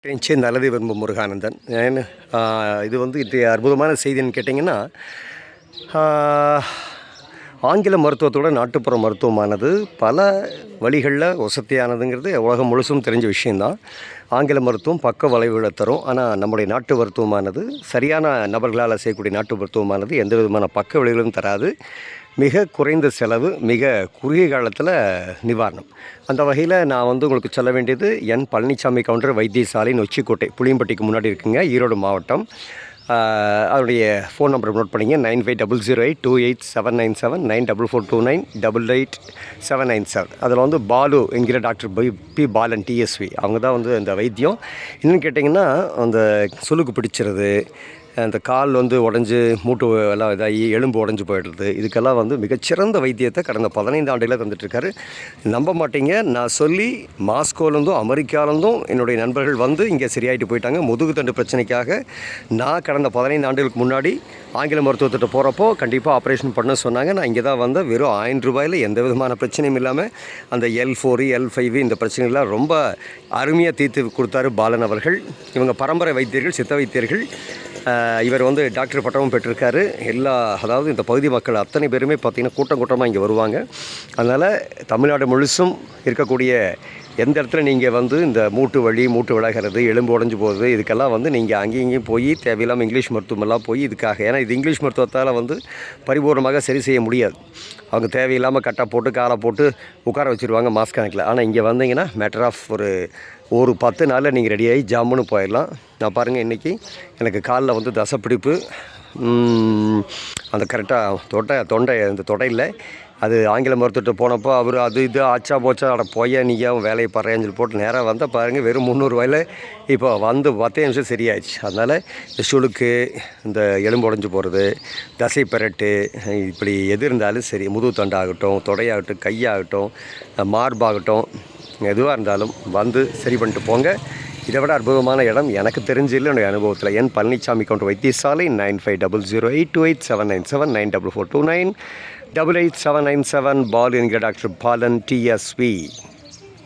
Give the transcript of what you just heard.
டென்ஷே நல்லது விரும்பும் முருகானந்தன். இது இன்றைய அற்புதமான செய்தின்னு கேட்டிங்கன்னா, ஆங்கில மருத்துவத்தோட நாட்டுப்புற மருத்துவமானது பல வழிகளில் வசதியானதுங்கிறது உலகம் முழுசும் தெரிஞ்ச விஷயந்தான். ஆங்கில மருத்துவம் பக்க வளைவுகளை தரும். ஆனால் நம்முடைய நாட்டு மருத்துவமானது சரியான நபர்களால் செய்யக்கூடிய நாட்டு மருத்துவமானது எந்த விதமான பக்க விளைவுகளும் தராது. மிக குறைந்த செலவு, மிக குறுகிய காலத்தில் நிவாரணம். அந்த வகையில் நான் உங்களுக்கு சொல்ல வேண்டியது என் பழனிசாமி கவுண்டர் வைத்தியசாலை நொச்சிக்கோட்டை புளியம்பட்டிக்கு முன்னாடி இருக்குங்க, ஈரோடு மாவட்டம். அதனுடைய ஃபோன் நம்பர் நோட் பண்ணிங்க, 9500828797 9442988897. அதில் பாலு என்கிற டாக்டர் பி பாலன் டிஎஸ்வி அவங்க தான் இந்த வைத்தியம். இன்னும் கேட்டிங்கன்னா அந்த சுளுக்கு பிடிச்சிருது, அந்த கால் உடஞ்சி மூட்டு எல்லாம் இதாகி எலும்பு உடஞ்சி போயிடுறது, இதுக்கெல்லாம் மிகச்சிறந்த வைத்தியத்தை கடந்த 15 ஆண்டுகளாக தந்துட்டுருக்காரு. நம்ப மாட்டீங்க, நான் சொல்லி மாஸ்கோலேருந்தும் அமெரிக்காவிலேருந்தும் என்னுடைய நண்பர்கள் இங்கே சரியாயிட்டு போயிட்டாங்க. முதுகு தண்டு பிரச்சனைக்காக நான் கடந்த 15 ஆண்டுகளுக்கு முன்னாடி ஆங்கில மருத்துவத்திட்ட போகிறப்போ கண்டிப்பாக ஆப்ரேஷன் பண்ண சொன்னாங்க. நான் இங்கே தான் வெறும் 1000 ரூபாயில் எந்த விதமான பிரச்சனையும் இல்லாமல் அந்த L4 L5 இந்த பிரச்சனைகள்லாம் ரொம்ப அருமையாக தீர்த்து கொடுத்தாரு பாலன் அவர்கள். இவங்க பரம்பரை வைத்தியர்கள், சித்த வைத்தியர்கள். இவர் டாக்டர் பட்டமும் பெற்றிருக்காரு. அதாவது இந்த பகுதி மக்கள் அத்தனை பேருமே பார்த்திங்கன்னா கூட்டமாக இங்கே வருவாங்க. அதனால் தமிழ்நாடு முழுசும் இருக்கக்கூடிய எந்த இடத்துல நீங்கள் இந்த மூட்டு வலி, மூட்டு விலகிறது, எலும்பு உடஞ்சி போகுது, இதுக்கெல்லாம் நீங்கள் அங்கேயும் இங்கேயும் போய் தேவையில்லாமல் இங்கிலீஷ் மருத்துவமெல்லாம் போய் இதுக்காக, ஏன்னா இது இங்கிலீஷ் மருத்துவத்தால் பரிபூர்ணமாக சரி செய்ய முடியாது. அவங்க தேவையில்லாமல் கட்டை போட்டு காலை போட்டு உட்கார வச்சுருவாங்க மாஸ்க் கணக்கில். ஆனால் இங்கே வந்தீங்கன்னா மேட்டர் ஆஃப் ஒரு 10 நாளில் நீங்கள் ரெடியாகி ஜாமுன்னு போயிடலாம். நான் பாருங்கள், இன்றைக்கி எனக்கு காலில் தசைப்பிடிப்பு, அந்த கரெக்டாக தொண்டை இந்த தொடையில் அது ஆங்கில மருத்துவத்தை போனப்போ அவர் அது இது ஆச்சா போச்சா அட போய நீயாவும் வேலையை பறையன்னு சொல்லி போட்டு நேராக வந்தால் பாருங்கள் வெறும் 300 ரூபாயில் இப்போ 10 நிமிஷம் சரியாயிடுச்சு. அதனால் இந்த சுளுக்கு, இந்த எலும்பு உடஞ்சி போகிறது, தசை பெரட்டு, இப்படி எது இருந்தாலும் சரி, முதுகு தண்டாகட்டும், தொடையாகட்டும், கையாகட்டும், மார்பாகட்டும், எதுவாக இருந்தாலும் சரி பண்ணிட்டு போங்க. இதை விட அற்புதமான இடம் எனக்கு தெரிஞ்சில்லை என்னுடைய அனுபவத்தில். என் பழனிசாமி கவுண்டர் வைத்தியசாலை 9500828797 9442988797 பால் என்கிற டாக்டர் பாலன் டிஎஸ்வி.